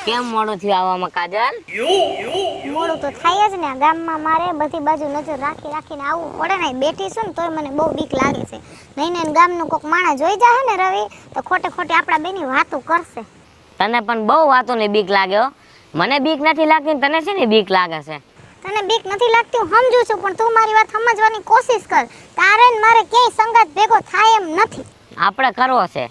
કેમ મોડું થયું આવવામાં કાજલ? મોડું તો થાય જ ને. ગામમાં મારે બધી બાજુ નજર રાખીને આવવું પડે ને. બેઠી છું ને તોય મને બહુ બીક લાગે છે. નહીં ને ગામનું કોક માણસ જોઈ જાય ને રવિ, તો ખોટે આપણા બેની વાતો કરશે. તને પણ બહુ વાતોની બીક લાગે હો. મને બીક નથી લાગતી ને તને છે ને બીક લાગે છે. તને બીક નથી લાગતી હું સમજુ છું, પણ તું મારી વાત સમજવાની કોશિશ કર. તારે ને મારે ક્યાંય સંગાત ભેગો થાય એમ નથી. આપણે કરવો છે.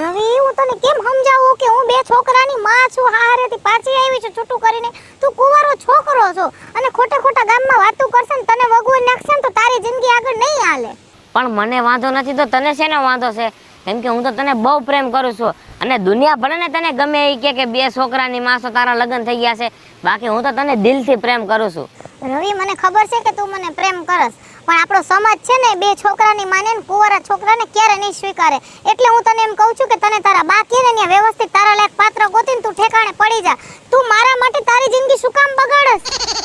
રવિ, હું તને કેમ સમજાવું કે હું બે છોકરાની માં છું, હારેથી પાછી આવી છું છૂટું કરીને. તું કુંવારો છોકરો છો અને ખોટા ગામમાં વાતો કરશે ને તને વગોઈ નાખશે ને તો તારી જિંદગી આગળ નહીં હાલે. પણ મને વાંધો નથી તો તને શેનો વાંધો છે? કેમ કે હું તો તને બહુ પ્રેમ કરું છું અને દુનિયા ભલે ને તને ગમે એ કે બે છોકરાની માં છો, તારા લગ્ન થઈ ગયા છે, બાકી હું તો તને દિલથી પ્રેમ કરું છું. રવિ, મને ખબર છે કે તું મને પ્રેમ કરસ, પણ આપણો સમાજ છે ને બે છોકરાની માને ને કુંવારા છોકરાને ક્યારે નહીં સ્વીકારે. એટલે હું તને એમ કહું છું કે તને તારા બા કે ને વ્યવસ્થિત તારા લાયક પાત્ર ગોતીને તું ઠેકાણે પડી જા. તું મારા માટે તારી જિંદગી શું કામ બગાડસ?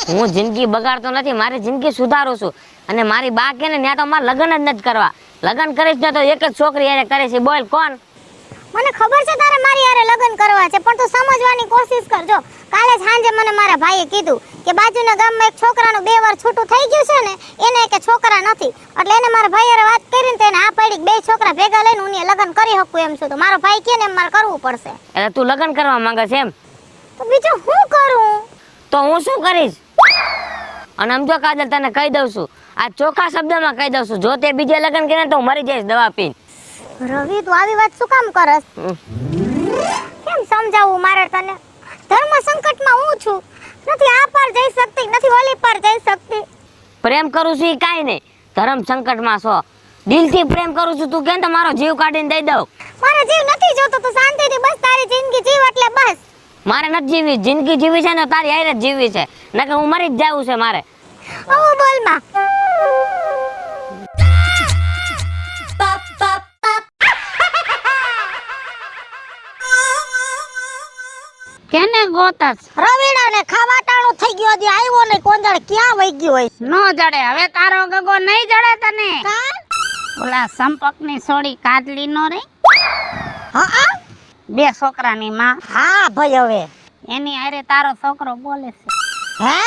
હું જિંદગી બગાડતો નથી, મારી જિંદગી સુધારું છું. અને મારી બા કે ને ત્યાં તો મારે લગ્ન જ નથી કરવા. લગ્ન કરીશ ને તો એક જ છોકરી હારે કરે છે. બોલ કોણ? મને ખબર છે તારે મારી હારે લગ્ન કરવા છે, પણ તું સમજવાની કોશિશ કરજો. કાલે સાંજે મને મારા ભાઈએ કીધું કે બાજુના ગામમાં એક છોકરાનું 2 વાર છૂટું થઈ ગયું છે ને, એને કે છોકરા નથી. એટલે એને મારા ભાઈ હારે વાત કરીને તેને આ પાડી 2 છોકરા ભેગા લઈને હું લગ્ન કરી શકું એમ છું. તો મારો ભાઈ કે ને એમ મારે કરવું પડશે. એટલે તું લગ્ન કરવા માંગે છે એમ? તો બીજું હું કરું? તો હું શું કરીશ? અને સમજો કાજલ, તને કહી દઉં છું, આ ચોખ્ખા શબ્દમાં કહી દઉં છું, જો તે બીજે લગ્ન કરે તો હું મરી જઈશ દવા પીને. રવિ, તું આવી વાત શું કામ કરસ? કેમ સમજાવું મારે તને? ધર્મ સંકટમાં હું છું, નથી આ પાર જઈ શકતી, નથી ઓલી પાર જઈ શકતી. પ્રેમ કરું છું એ કાંઈ નહીં, ધર્મ સંકટમાં છો. દિલથી પ્રેમ કરું છું, તું કેમ તો મારો જીવ કાઢીને દઈ દઉં? મારો જીવ નથી જોતો, તું શાંતિથી બસ તારી જિંદગી જીવ એટલે બસ. મારે નથી જીવી, જિંદગી જીવી છે ને તારી હારે જ જીવી છે, નકર હું મરી જ જાવું છે મારે. ઓ બોલ માં. કેને ગોતસ? રવિડાને ખાવા ટાણું થઈ ગયો, હજી આવ્યો નહીં. કોંદળ ક્યાં વઈ ગયો હોય? નો જડે હવે તારો ગગો નહીં જડે તને. ઓલા સંપકની સોડી કાદલી નો રે, હા 2 છોકરાની માં, હા ભાઈ, હવે એની હારે તારો છોકરો બોલે છે. હે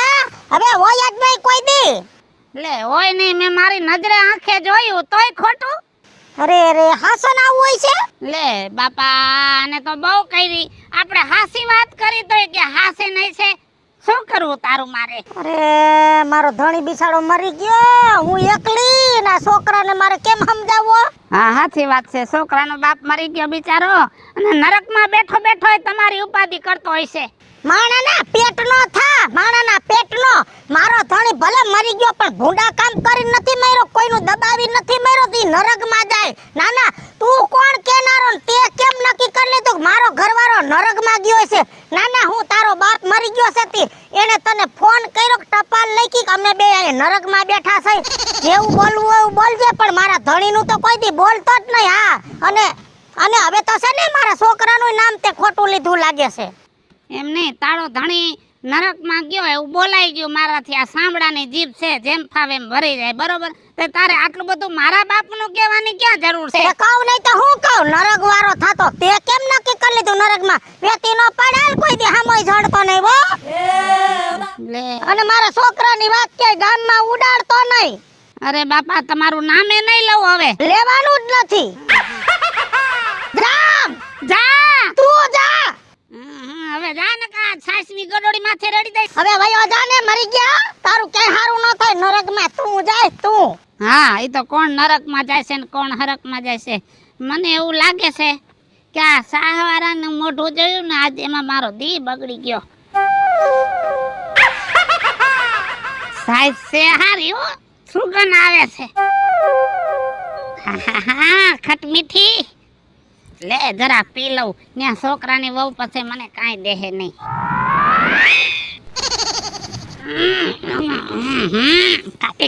હવે હોય જ નહીં કોઈ દી. લે હોય નહીં, મેં મારી નજરે આંખે જોયું તોય ખોટું. અરે હાસન આવું હોય છે? લે બાપા, આને તો બહુ કરી. આપણે હાસી વાત કરી તોય કે હાસે નહીં છે. શું કરવું તારું મારે? અરે મારો ધણી બિસાડો મરી ગયો, હું એકલી ના છોકરાને મારે કેમ સમજાવવો? હા સાચી વાત છે, છોકરાનો બાપ મરી ગયો બિચારો, અને નરકમાં બેઠો તમારી ઉપાધિ કરતો હોય છે. માણાના પેટનો થા, માણાના પેટનો. મારો ધણી ભલે મરી ગયો પણ ભૂંડા કામ કરી નથી મર્યો, કોઈનું દબાવી નથી મર્યો, તી નરકમાં જાય. ના તું કોણ કેનારો? તે કેમ નક્કી કરી લીધું કે મારો ઘરવાળો નરકમાં ગયો છે? ના હું તારો બાપ મરી ગયો છે, તી એને તને ફોન કર્યો કે ટપાલ લખી કે અમે બે અહીં નરકમાં બેઠા છે? જેવું બોલવું હોય એવું બોલજે, પણ મારા ધણીનું તો કોઈ દી બોલતો જ નહીં. હા, અને હવે તો છે ને મારા છોકરાનું નામ તે ખોટું લીધું લાગે છે. એમ નહીં, તારો ધણી નરકમાં ગયો એવું બોલાઈ ગયું મારાથી. આ સાંભળાની જીભ છે, જેમ ફાવે એમ ભરી જાય, બરોબર? તે તારે આટલું બધું મારા બાપનું કહેવાની ક્યાં જરૂર છે? તે કહું નહીં તો હું કહું, નરક વાળો થાતો તે કેમ નક્કી કરી લીધું નરકમાં? વેતી નો પડાલ કોઈ દી હામોય જડતો નહીં હો. લે અને મારા છોકરાની વાત કે ગામમાં ઉડાડતો નહીં. અરે બાપા, તમારું નામે નહીં લઉં હવે. લેવાનું જ નથી. જા તું જા. હવે જા ને, કા છાસની ગડોડી માથે રડી દઈશ. હવે વયો જા ને, મરી ગયા. તારું ક્યાંય હારું ન થાય નરકમાં. તું જાય તું. હા, એ તો કોણ નરકમાં જાય છે ને કોણ હરકમાં જાય છે. મને એવું લાગે છે કે આ સાહવારાનું મોઢું જોયું ને આજ એમાં મારો દી બગડી ગયો. સાઈઝ છે હારી હો, સુગંધ આવે છે. હા ખટ મીઠી. લે જરા પી લઉં, ત્યાં છોકરાની વહુ પછી મને કાંઈ દેહે નહીં.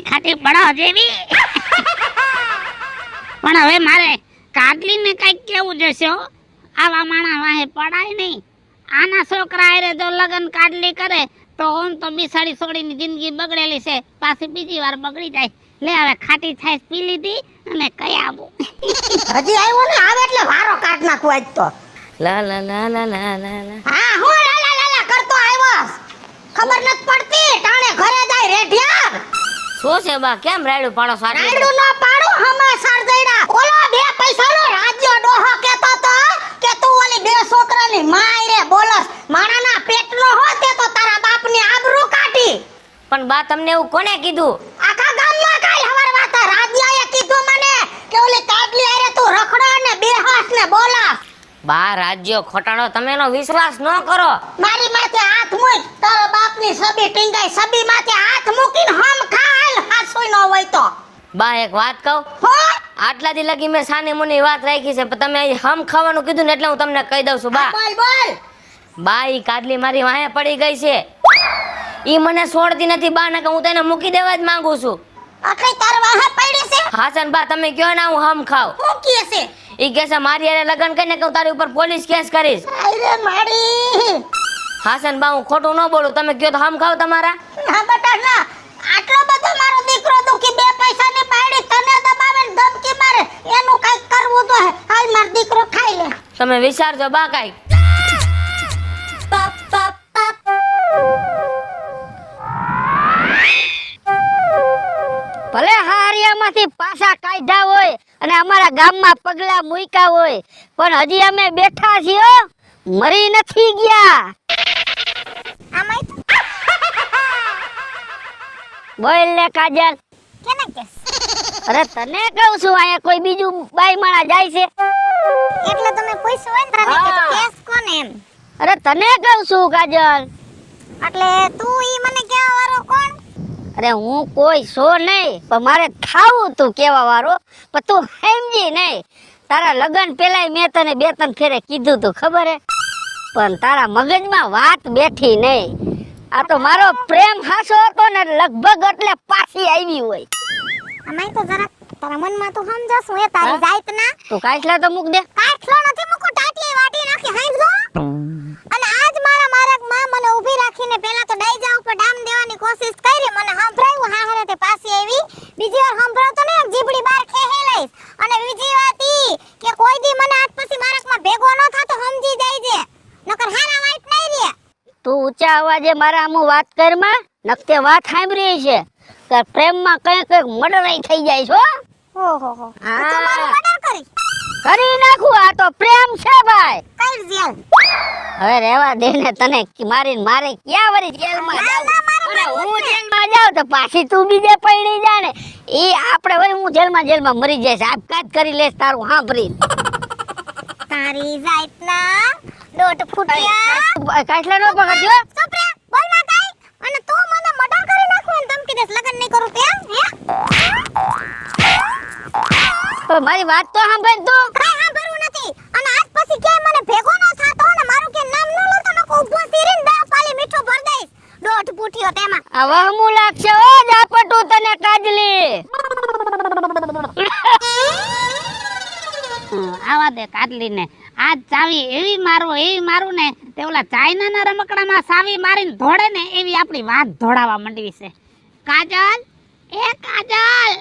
ખાટી બળો જેવી. પણ હવે મારે કાદલીને કઈક કેવું જશે હો. આવા માણા વાહે પડાય નહીં. આના છોકરા હારે જો લગન કાદલી કરે તો ઓમ તો બિસાડી છોડીની જિંદગી બગડેલી છે, પાછી બીજી વાર બગડી જાય. લે હવે ખાટી છાશ પી લીધી અને કઈ આવું. હજી આવ્યો ને, આવે એટલે વારો કાઢ નાખું આજ તો. લા લા લા લા લા લા. હા હું ખબર નથી પડતી ટાણે ઘરે જાય રેઢિયા શું છે બા કેમ રાયડું પાડો છો આટલી? રાયડું ન પાડું હમા સરદૈડા ઓલો બે પૈસાનો રાજ્ય ડોહો કેતો તો કે તું ઓલી બે છોકરાની માય રે બોલસ માણાના પેટનો હો તે તો તારા બાપની આબરૂ કાઢી પણ બા તમને એવું કોને કીધું? આખા ગામમાં કાઈ હવાર વાત રાજ્યાએ કીધું મને કે ઓલી કાટલી આરે તું રખડો ને બેહાસ ને બોલાસ બા રાજ્યો ખોટાડો તમે એનો વિશ્વાસ ન કરો. મારી માથે હાથ મૂક તારા બાપની સબી ટીંગાઈ સબી માથે હાથ મૂકીને હમ ખાલ હાસુઈ ન હોય તો બા એક વાત કહું, હો આટલા દી લગી મેં સાની મુની વાત રાખી છે પણ તમે અહીં હમ ખાવાનું કીધું ને એટલે હું તમને કહી દઉં છું બા. બોલ બોલ બા ઈ કાડલી મારી વાહે પડી ગઈ છે. ઈ મને છોડતી નથી બા, ને હું તેને મૂકી દેવા જ માંગુ છું. આખી તાર વાહે પડી છે હાસન બા તમે કયો ને હું હમ ખાવ. હું કે છે ઈ કહે છે મારી હારે લગ્ન કરીને કે હું તારી ઉપર પોલીસ કેસ કરીશ. અરે મારી હાસન બા હું ખોટું ન બોલું, તમે કયો તો હમ ખાવ તમારા. ના બેટા ના આટલો બધો મારો દીકરો દુખી બે પૈસાની પાડી તને દબાવે ને ધમકી મારે એનું કઈક કરવું તો હે હાલ માર દીકરો ખાઈ લે તમે વિચારજો બા કાંઈક. ભલે હારિયામાંથી પાછા કાઢ્યા હોય અને અમારા ગામમાં પગલા મૂક્યા હોય પણ હજી અમે બેઠા છીએ હો. મરી નથી ગયા. બોલ લે કાજલ. કેને કે અરે તને કહું છું અહીંયા કોઈ બીજું બાઈ માણા જાય છે. એટલે તમે પૂછ્યું હોય ને તને કે હા. કેસ કોને એમ અરે તને કહું છું કાજલ. એટલે તું ઈ મને કેવા વાળો કોણ અરે હું કોઈ છો નહીં પણ મારે થાવું તું કેવા વાળો પણ તું સમજી નહીં. તારા લગન પેલા મેં તને 2-3 ફેરે કીધું તું ખબર હે પણ તારા મગજમાં વાત બેઠી નહીં. આ તો મારો પ્રેમ હાસો હતો ને લગભગ એટલે પાછી આવી હોય. અમાય તો જરા તારા મનમાં તું સમજાશું એ તારી હા? જાત ના તું કાચલા તો મૂક દે. કાઠલો નથી મુકો ટાટી વાટી નાખી હાંજજો અને આજ મારા મારકમાં મને ઊભી રાખીને પહેલા તો ડાઈજા ઉપર ડામ દેવાની કોશિશ કરી મને સંભળાયું હા હારે તે પાછી આવી બીજી વાર સંભળાવતો ને જીબડી બાર ખેહી લઈશ અને બીજી વાત ઈ કે કોઈ દી મને આજ પછી મારકમાં ભેગો ન થાતો સમજી જાયજે નકર હારા વાઈટ નહીં રે તું ઊંચા અવાજે મારા આમું વાત કરમાં નકતે વાત સાંભળી છે કે પ્રેમમાં કઈ કઈક મર્ડર થઈ જાય છો. ઓહો હો હા. તો મારું મર્ડર કરી નાખું. આ તો પ્રેમ છે ભાઈ. કઈ જેલ હવે રહેવા દે ને તને મારીને મારે ક્યાં વળી જેલમાં જાઉં? અને હું જેલમાં જાઉં તો પાછી તું બીજે પડી જા ને એ આપણે વળી હું જેલમાં મરી જઈશ આપઘાત કરી લેશ તારું સાંભળી. તારી જાત ના દોટ ફૂટ્યા કાચલા નો પકડજો. સુપ્રિયા બોલ ના કાઈ અને તું મને મર્ડર કરી નાખું અને ધમકી દેસ લગન નહીં કરું તેમ હે મારી વાત તો સાંભળ તું. કાઈ સાંભળવું નથી અને આજ પછી કે મને ભેગો ન થાતો ને મારું કે નામ ન લેતો ન કો ઊભો સીરીને દા પાલી મીઠું ભર દઈશ દોઢ પૂઠ્યો તેમાં આ વહમું લાગશે ઓ જાપટું તને કાજલી. આવા દે કાટલીને આજ ચાવી એવી મારું ને તે ઓલા ચાઇનાના રમકડામાં ચાવી મારીને ધોડે ને એવી આપણી વાત ધોડાવા માંડવી છે. કાજલ એ કાજલ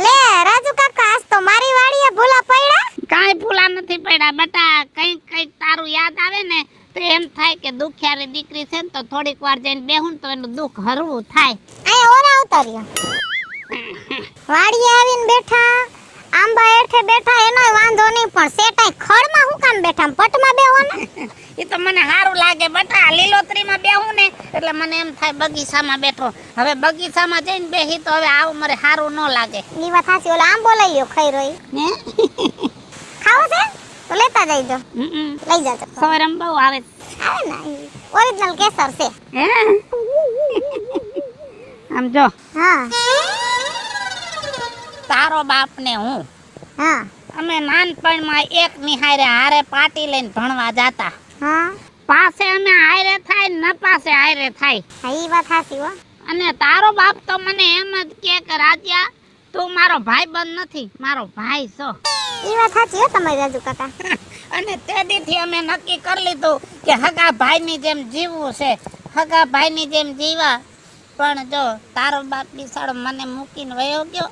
લે રાજુ કાકા આજ તો મારી વાડીએ ભૂલા પડ્યા કાંઈ ભૂલા નથી પડ્યા બેટા. કંઈક તારું યાદ આવે ને તો એમ થાય કે દુખિયારી દીકરી છે ને તો થોડીક વાર જઈને બેહું ને તો એનું દુઃખ હરવું થાય. અહીંયા ઓરા ઉતાર્યો વાડીએ આવીને બેઠા આંબા હેઠે બેઠા એનોય વાંધો નહીં પણ સેટાઈ ખડમાં હું કામ બેઠા પટમાં બેહો ને એ તો મને સારું લાગે બેટા. લીલોતરીમાં બેહું ને એટલે મને એમ થાય બગીચામાં બેઠો. હવે બગીચામાં જઈને બેહી તો હવે આવું મને સારું ન લાગે. ઈ વાત હાચી ઓલા આંબો લઈ લ્યો ખાઈ રોઈ હે ખાવું છે તો લેતા જઈજો લઈ જાજો સવારે બહુ આવે આવે ને ઓરિજિનલ કેસર છે હે આમ જો હા તારો બાપ ને હું હા અમે નાનપણમાં એક નિહારે હારે પાટી લઈને ભણવા જાતા. હા પાસે અમે હારે થાય ન પાસે હારે થાય. હા ઈ વાત હાચી હો અને તારો બાપ તો મને એમ જ કે રાજ્યા તું મારો ભાઈ બંધ નથી મારો ભાઈ છો. ઈ વાત હાચી હો તમારી રાજુ કાકા અને તે દીથી અમે નક્કી કરી લીધું કે હગા ભાઈની જેમ જીવવું છે. હગા ભાઈની જેમ જીવા પણ જો તારો બાપ બિસાડો મને મૂકીને વયો ગયો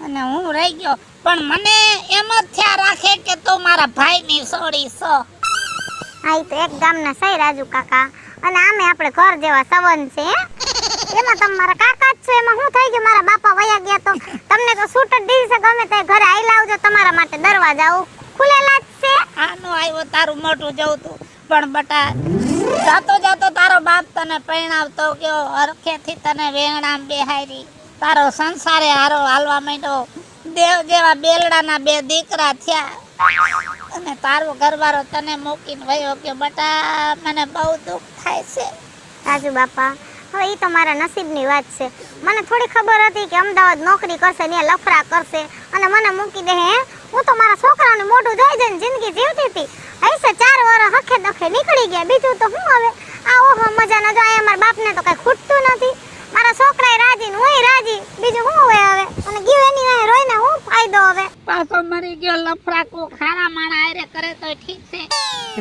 અને હું રહી ગયો પણ મને એમ જ થયા રાખે કે તું મારા ભાઈની સોડી છો. આ ઈ તો એક ગામના સહી રાજુ કાકા, અને આમે આપણે ઘર જેવા સંબંધ છે હે? એમાં તમારા કાકા જ છો, એમાં શું થઈ ગયું? મારા બાપા વયા ગયા તો તમને તો છૂટ જ દીધી છે, ગમે તે ઘરે આઈ લાવજો, તમારા માટે દરવાજા ખુલેલા જ છે. આનો આવ્યો તારું મોટું જવું તું, પણ બટા જાતો જાતો તારો બાપ તને પરણાવતો ગયો, હરખેથી તને વેણામ બેહારી, તારો સંસારે હારો હાલવા માંડ્યો, દેવ જેવા બેલડાના 2 દીકરા થયા, અને તારો ઘરવાળો તને મૂકીને વયો ગયો. બટા મને બહુ દુઃખ થાય છે. રાજુ બાપા, હવે ઈ તો મારા નસીબની વાત છે. મને થોડી ખબર હતી કે અમદાવાદ નોકરી કરશે ને લફરા કરશે અને મને મૂકી દે. હે, હું તો મારા છોકરાનું મોઢું જોઈ જઈને જિંદગી જીવતી હતી. હૈસે 4 વર્ષ હખે દખે નીકળી ગયા, બીજું તો હું હવે આ ઓહો મજા ન જો. આ મારા બાપને તો કઈ ખૂટતું નથી, મારા છોકરાએ રાજી ને હુંય રાજી, બીજું હું હોય હવે? અને ગયું એની વાહે રોઈને હું ફાયદો હવે? પાછો મરી ગયો લફરા કો ખારા માણા આરે કરે તો ઠીક છે.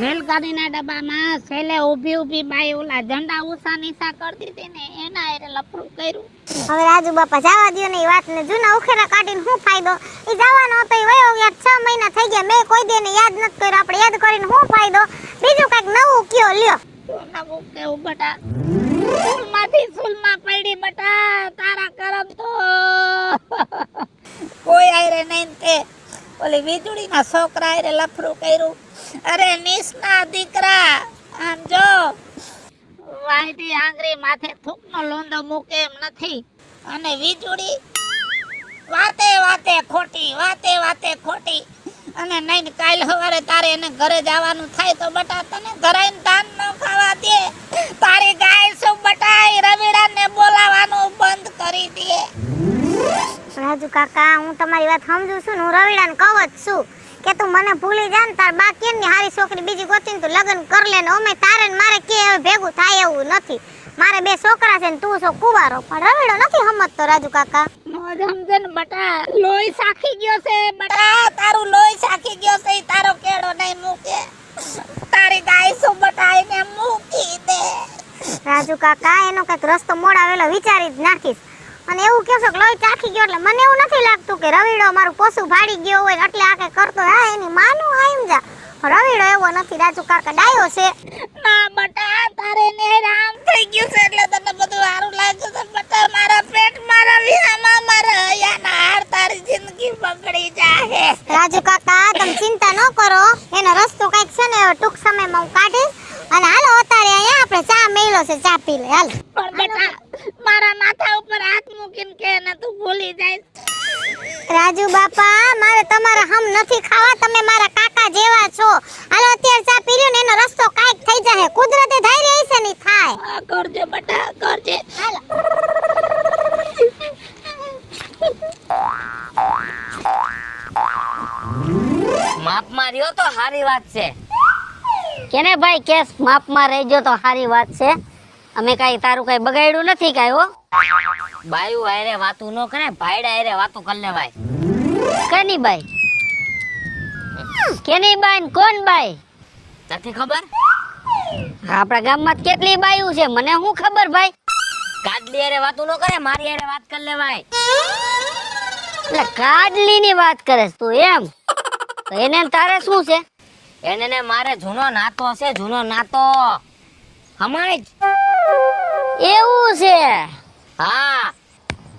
રેલગાડીના ડબ્બામાં છેલ્લે ઊભી બાઈ ઓલા ઝંડા ઊંચા નીચા કરતી હતી ને એના આરે લફરું કર્યું. હવે રાજુ બાપા જવા દ્યો ને, એ વાતને જૂના ઉખેરા કાઢીને શું ફાયદો? એ જવાનો હતો એ વયો ગયા, 6 મહિના થઈ ગયા, મેં કોઈ દેને યાદ નથી કર્યો. આપણે યાદ કરીને શું ફાયદો? બીજું કઈક નવું કયો લ્યો. નવું કેવું બટા? સુલમાંથી સુલમાં પડી બટા, તારા કરમ તો કોઈ આયરે નહીં તે ઓલી વીજળીના છોકરા આયરે લફરું કર્યું. અરે નિસના દીકરા, આમ જો વાયદી આંગળી માથે થૂકનો લોંદો મૂકે એમ નથી, અને વીજળી વાતે વાતે ખોટી, અને નહીં કાલ સવારે તારે એને ઘરે જવાનું થાય તો બટા તને ધરાઈને ધાન ન ખાવા દે. તારી ગાય શું બટા રવિડાને બોલાવાનું બંધ કરી દે. રાજુ કાકા, હું તમારી વાત સમજુ છું ને, હું રવિડાને કહું જ છું કે તું મને ભૂલી જા ને, તાર બા કેમની હારી છોકરી બીજી ગોતીને તું લગ્ન કર લે ને. અમે તારે ને મારે કે હવે ભેગું થાય એવું નથી. મારે 2 છોકરા છે ને તું છો કુવારો, પણ રવિડો નથી સમજતો રાજુ કાકા. મોજ સમજે ને બટા, લોહી સાખી ગયો છે બટા, તારું લોહી સાખી ગયો છે, ઈ તારો કેડો નહીં મૂકે. તારી ગાય શું બટા એને મૂકી દે. રાજુ કાકા, એનો કઈક રસ્તો મોડાવેલો વિચારી જ નાખીશ. અને એવું કહેશો કે લોહી ચાખી ગયો એટલે મને એવું નથી લાગતું કે રવિડો મારું પોસું ભાડી ગયો હોય એટલે આ કઈ કરતો. હા, એની માનું આમ જા, રવિડો એવો નથી રાજુ કાકા, ડાયો છે. ના બટા, તારે ને રામ થઈ ગયું છે એટલે તને બધું સારું લાગ્યું છે બટા. મારા પેટ મારા વિહામાં મારા હૈયાના હાર, તારી જિંદગી બગડી જાહે. રાજુ કાકા, તમે ચિંતા ન કરો, એનો રસ્તો કઈક છે ને ટૂંક સમયમાં હું કાઢીશ. અને હાલો અત્યારે અહીંયા આપણે ચા મેળો છે, ચા પી લે હાલ. પણ બટા, મારા માથા ઉપર હાથ મૂકીને કે ને તું ભૂલી જાય. રાજુ બાપા, મારે તમારા હમ નથી ખાવા, તમે મારા કાકા જેવા છો. હાલો અત્યારે ચા પી લ્યો ને, એનો રસ્તો કાઈક થઈ જાય, કુદરતે ધારી રહી છે ની થાય. આ કરજે બટા, કરજે. હાલો. માપમાં રહ્યો તો સારી વાત છે. કેને ભાઈ કેસ માપમાં રહેજો તો સારી વાત છે. અમે કાઈ તારું કાઈ બગાડ્યું નથી કાઈ હો. બાયું આયરે વાતું ન કરે, ભાઈડા આયરે વાતું કરી લેવાય. કેની બાઈ? કેની બાઈ ને કોણ બાઈ? નથી ખબર? આપણા ગામમાં કેટલી બાયું છે મને શું ખબર ભાઈ? કાડલી આયરે વાતું ન કરે, મારી આયરે વાત કરી લેવાય. એટલે કાડલી ની વાત કરે તું એમ? તો એને ને તારે શું છે? એને ને મારે જૂનો નાતો છે, જૂનો નાતો. હમાય જ. એવું છે? હા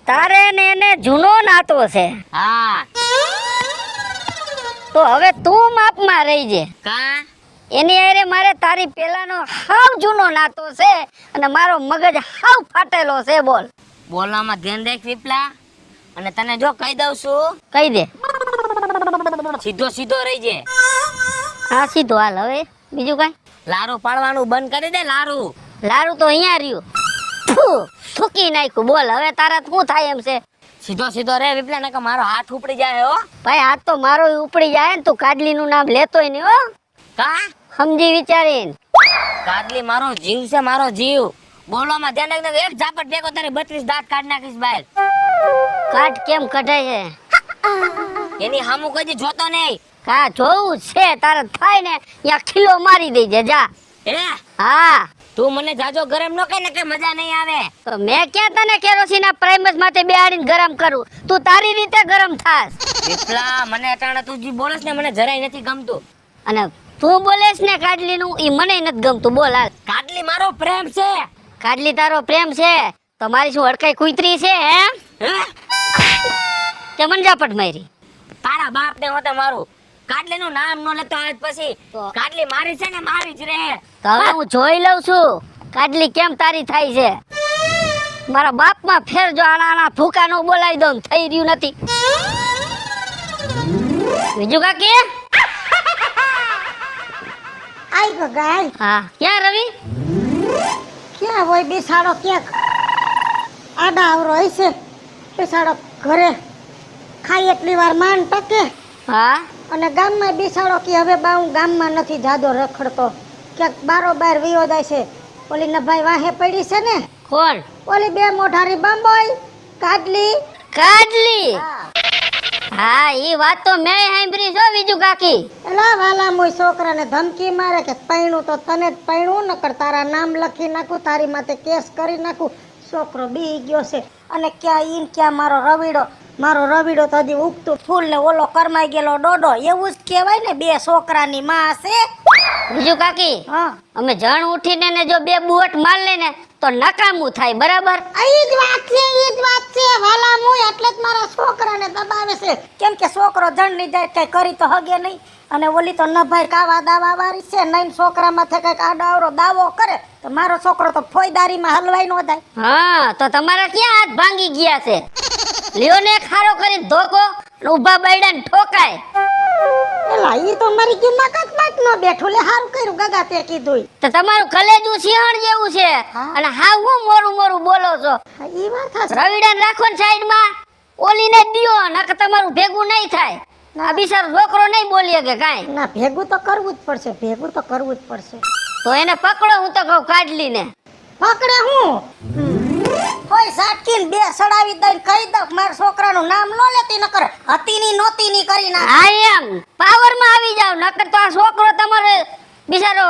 તારે ને એને જૂનો નાતો છે? હા. તો હવે તું માપમાં રહીજે. કા એની હારે મારે તારી પેલાનો હાવ જૂનો નાતો છે અને મારો મગજ હાવ ફાટેલો છે. બોલ. બોલવામાં ધ્યાન રાખ વિપલા, અને તને જો કહી દઉં છું, કહી દે. સીધો સીધો રહીજે. હા સીધો હાલ. હવે બીજું કઈ? લારું પાડવાનું બંધ કરી દે. લારું લારું તો અહીંયા રહ્યું, થૂકી નાખ્યું. બોલ હવે તારા શું થાય એમ છે? સીધો સીધો રે વિપલા, નકર મારો હાથ ઉપડી જાય હો. ભાઈ હાથ તો મારો ઉપડી જાય ને. તું કાડલી નું નામ લેતોય નહીં હો, કા સમજી વિચારીને. કાડલી મારો જીવ છે, મારો જીવ. બોલવામાં ધ્યાન રાખ, એક ઝાપટ ભેગો તારે 32 દાંત કાઢ નાખીશ બહાર. કાઢ કેમ કઢાય છે? એની હામું કદી જોતો નહીં. કા જોવું છે તારે થાય ને યા ખીલો મારી દેજે જા. એ હા તું મને જાજો ગરમ ન કર ને કે મજા નહીં આવે. તો મેં ક્યાં તને કેરોસીન પ્રાઇમસ માટે બેહાડીને ગરમ કરું? તું તારી રીતે ગરમ થાસ. વિપલા, મને અટાણે તું જે બોલસ ને મને જરાય નથી ગમતું. અને તું બોલેસ ને કાડલી નું ઈ મને નથી ગમતું. બોલ હાલ. કાટલી મારો પ્રેમ છે. કાડલી તારો પ્રેમ છે તો મારી શું હડકાઈ કુતરી છે હે? હે? કે મંજાપટ મારી? તારા બાપ ને હોતે મારું. કાટલી નું નામ નો લેતો આજ પછી. તો- કાટલી મારી છે ને મારી જ રહે. તો હવે હું જોઈ લઉં છું કાડલી કેમ તારી થાય છે. મારા બાપમાં ફેર જો આના ભૂકા નો બોલાવી દઉં થઈ રહ્યું નથી. બીજું કાકી? આઈ ગયો ગાય. હા ક્યાં રવિ? ક્યાં હોય બેસાડો ક્યાંક આડા આવરો હશે. બેસાડો ઘરે ખાઈ એટલી વાર માન ટકે હા અને ગામમાં બેસાડો કે હવે બા હું ગામમાં નથી જાદો રખડતો ક્યાંક બારોબાર વિયો જાય છે. ઓલી નભાઈ વાહે પડી છે ને કોણ? ઓલી બે મોઢારી બંબોઈ કાડલી. કાડલી? હા ઈ વાત તો મેં સાંભળી છો બીજું કાકી. એલા વાલા મોય છોકરાને ધમકી મારે કે પૈણું તો તને જ પૈણું નકર તારા નામ લખી નાખું તારી માથે કેસ કરી નાખું. છોકરો બી ગયો છે અને ક્યાં ઈન ક્યાં મારો રવીડો તો હજી ઉગતું ફૂલ ને ઓલો કરમાઈ ગયેલો ડોડો એવું જ કહેવાય ને. બે છોકરાની માં છે. બીજું કાકી હા અમે જણ ઉઠીને ને જો બે બુવટ માર લે ને તો નકામું થાય બરાબર. ઈ જ વાત છે વાલા મોય એટલે જ મારા છોકરાને દબાવે છે. કેમ કે છોકરો જણ ની જાય કઈ કરી તો હગે નહીં અને ઓલી તો નભાઈ કાવા દાવા વાળી છે નહીં. છોકરા માથે કઈક આડાવરો દાવો કરે તો મારો છોકરો તો ફોયદારીમાં હલવાઈ નો જાય. હા તો તમારા ક્યાં હાથ ભાંગી ગયા છે? લ્યો ને ખારો કરી ધોકો ને ઊભા બૈડાને ઠોકાય. એલા ઈ તો મારી કિંમત જ નો બેઠું લે હારું કર્યું ગગા તે કીધું. તો તમારું કલેજું સિંહણ જેવું છે હા. અને હાવ હું મોરું બોલો છો. હા, ઈ વાત હશે. રવિડાને રાખો ને સાઈડમાં ઓલીને જ દિયો નકર તમારું ભેગું નહીં થાય. આ બિચારો છોકરો નહીં બોલીએ કે કાંઈ. ના ભેગું તો કરવું જ પડશે. તો એને પકડો હું તો કહું કાડલીને. પકડે હું કોઈ સાટકીને બે સડાવી દઈને કહી દઉં મારા છોકરાનું નામ નો લેતી નકર હતીની નોતીની કરી નાખ. હા એમ પાવરમાં આવી જાવ નકર તો આ છોકરો તમારે બિચારો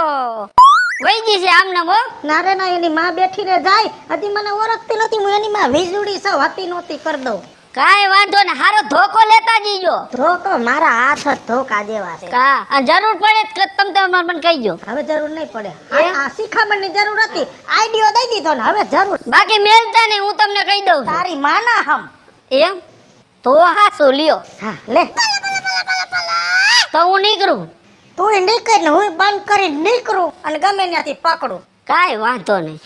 વૈજી છે આમને હો. ના રે ના એની માં બેઠીને જાય હજી મને ઓળખતી નથી હું એની માં વીજળી સૌ હતી નોતી કરી દઉં. કાંઈ વાંધો ને હારો ધોકો લેતા જીજો. ધોકો મારા હાથ જ ધોકા જેવા છે. કા અને જરૂર પડે તો તમે મને કહીજો. હવે જરૂર નહીં પડે. આ શિખામણની જરૂર હતી આઈડિયો દઈ દીધો ને હવે જરૂર બાકી મેલતા નહીં હું તમને કહી દઉં છું. તારી માના હમ. એમ તો હાસો લ્યો હા લે તો હું નીકળું. તું નીકળ ને હું બંધ કરી નીકળું અને ગમે ત્યાંથી પકડું. કાંઈ વાંધો નહીં.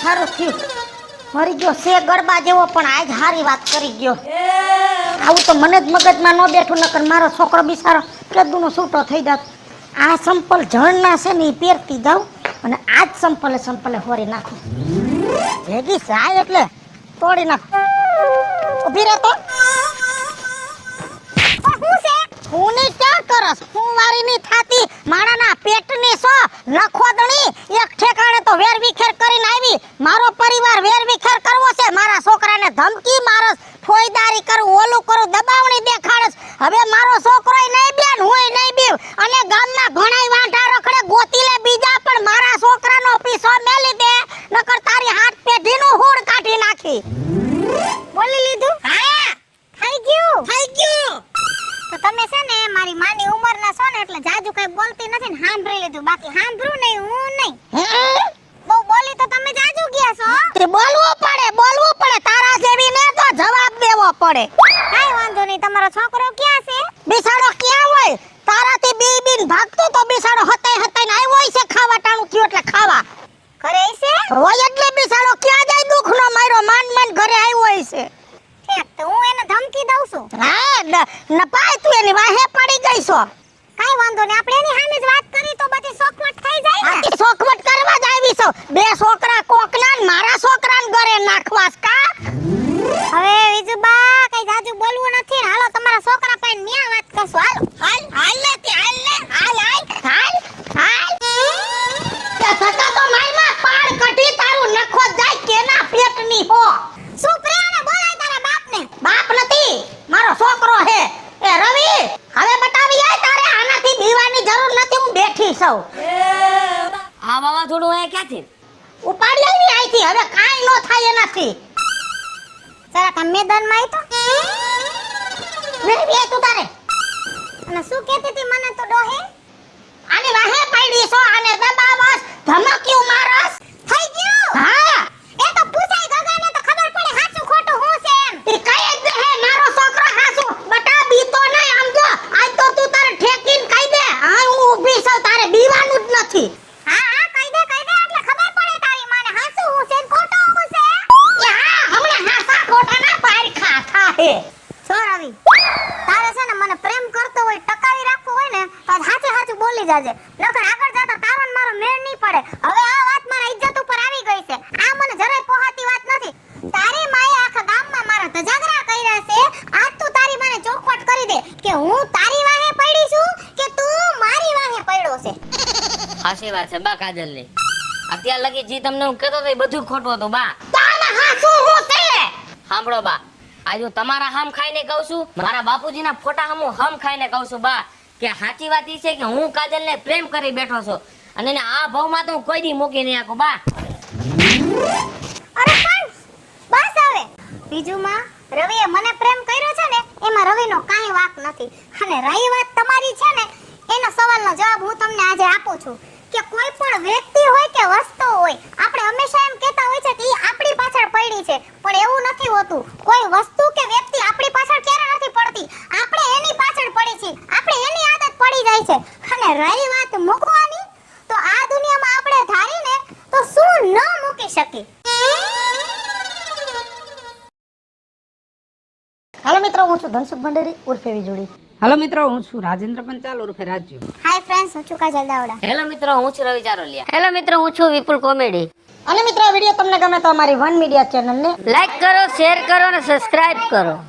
સારું થયું મરી ગયો છે ગરબા જેવો પણ આજ હારી વાત કરી ગયો. આવું તો મને જ મગજમાં ન બેઠું નકર મારો છોકરો બિચારો કેદુનો છૂટો થઈ જાત. આ સંપલ જળના છે ને એ પહેરતી જાઉં અને આજ સંપલે હોરી નાખું. ભેગી જાય એટલે તોડી નાખું. ઊભી રહે તો હું ની ક્યાં કરસ હું વારી ની થાતી માણાના પેટની સો લખોદણી એક ઠેકાણે તો વેર વિખેર કરીને આવી. મારો પરિવાર વેર વિખેર કરવો છે. મારા છોકરાને ધમકી મારસ ફોયદારી કરું ઓલું કરું દબાવણી દેખાડસ. હવે મારો છોકરોય નહીં બેન હુંય નહીં બીવ અને ગામમાં ઘણાય વાંઢા રખડે ગોતી લે બીજા પણ મારા છોકરાનો પીસો મેલી દે નકર તારી હાથ પેઢીનું હુડ કાઢી નાખી. બોલી લીધું? હા થઈ ગયું. તો તમે છે ને મારી માની ઉંમરના છો ને એટલે જાજુ કઈ બોલતી નથી ને સાંભળી લીધું. બાકી સાંભળ્યું નહીં હું નહીં. બહુ બોલી તો તમે જાજુ ગયા છો. તે બોલવું પડે તારા જેવી ને તો જવાબ દેવો પડે. કાઈ વાંધો નહીં. તમારો છોકરો ક્યાં છે? બિસાડો ક્યાં હોય તારાથી બીન ભાગતો તો બિસાડો હતાઈ ને આવ્યો હોય છે ખાવા ટાણું થયું એટલે ખાવા ઘરે છે? હોય એટલે બિસાડો ક્યાં જાય દુખનો માર્યો માંડ ઘરે આવ્યો હોય છે. ઠીક તો હું એને ધમકી દઉં છું. હા નપાય તું એની વાહે પડી ગઈ છો. કાઈ વાંધો નહીં. આપણે એની સામે જ વાત કરી તો બધી સોખવટ થઈ જાય ને. આથી શોખવટ કરવા જ આવી છો. બે છોકરા કોકના ને મારા છોકરાને ઘરે નાખવાસ કા. હવે વિજુબા કઈ જાજુ બોલવું નથી ને હાલો તમારા છોકરા પાસે ન્યા વાત કરશું. હાલ લે તે સકા તો માઈમાં પાડ કઢી તારું નખો જાય કેના પેટની હો. શું પ્રેમને બોલાય તારા બાપને? બાપ નથી મારો છોકરો હે. એ રવિ હવે બતાવી આય તારે આનાથી બીવાની જરૂર નથી હું બેઠી છું. આ વાવાઝોડું અહીંયા ક્યાંથી? ઉપાડી આવી આઈથી હવે કાઈ નો થાય એનાથી. જરાક આ મેદાનમાં આય તો. નહીં બે તું તારે અને શું કહેતી હતી મને તો ડોહે? આની વાહે પડી છો આને દબાવસ ધમક્યું મારસ થઈ ગયું હા એ તો પૂછાય ગગાને તો ખબર પડે સાચું ખોટું હું છે એમ એ કઈ જ હે મારો છોકરો હાસુ બટા બીતો નહીં આમ જો આજ તો તું તારે ઠેકીન કહી દે હા હું ઊભી છું તારે બીવાનું જ નથી હા હા કહી દે એટલે ખબર પડે તારી માને હાસુ હું છે ખોટું હું છે એ હા હમણે હાસા ખોટા ના પાર ખા હે છો રવિ તારે છે ને મને પ્રેમ કરતો હોય ટકાવી રાખવો હોય ને તો સાચે સાચું બોલી જાજે નકર આગળ જતા તારો ને મારો મેળ નહીં પડે હવે આ વાત મારા ઇજ્જત ઉપર આવી ગઈ છે આ મને જરાય પોહાતી વાત નથી તારી માએ આખા ગામમાં મારા ધજાગરા કર્યા છે આજ તું તારી માને ચોખવટ કરી દે કે હું તારી વાહે પડી છું કે તું મારી વાહે પડ્યો છે હાચી વાત છે બા કાજલની. અત્યાર લગી જી તમને હું કહેતો તો એ બધું ખોટું હતું બા. તાને હાસુ હું છે સાંભળો બા, આજે હું તમારા હામ ખાઈને કહું છું, મારા બાપુજીના ફોટા હામું હમ ખાઈને કહું છું બા કે સાચી વાત ઈ છે કે હું કાજલને પ્રેમ કરી બેઠો છું અને એને આ ભાવમાં તો હું કોઈ દી મૂકી નહીં આખું બા. અરે પણ બસ હવે બીજું માં રવિએ મને પ્રેમ કર્યો છે ને એમાં રવિનો કાંઈ વાંક નથી અને રહી વાત તમારી છે ને એનો સવાલનો જવાબ હું તમને આજે આપું છું કે કોઈ પણ વ્યક્તિ હોય કે વસ્તુ હોય આપણે હંમેશા એમ કહેતા હોય છે કે ઈ આપણી પાછળ પડી છે પણ એવું નથી હોતું કોઈ વસ્તુ કે વ્યક્તિ આપણી પાછળ ક્યારે નથી પડતી આપણે એની પાછળ પડી છીએ આપણે એની આદત પડી જાય છે અને રહી વાત મૂકવાની તો આ દુનિયામાં આપણે ધારીને તો શું ન મૂકી શકી હેલો મિત્રો હું છું ધનસુખ ભંડેરી ઉર્ફે વીજળી હાલો મિત્રો, હું છું રાજેન્દ્ર પંચાલ ઉર્ફે રાજ્ય. હાય ફ્રેન્ડ્સ હું છું કાજલ દાવડા હેલો મિત્રો, હું છું રવિ ચારોલિયા. હેલો મિત્રો, હું છું વિપુલ કોમેડી. અને મિત્રો આ વિડિયો તમને ગમે તો અમારી વન મીડિયા ચેનલને લાઈક કરો, શેર કરો અને સબસ્ક્રાઇબ કરો.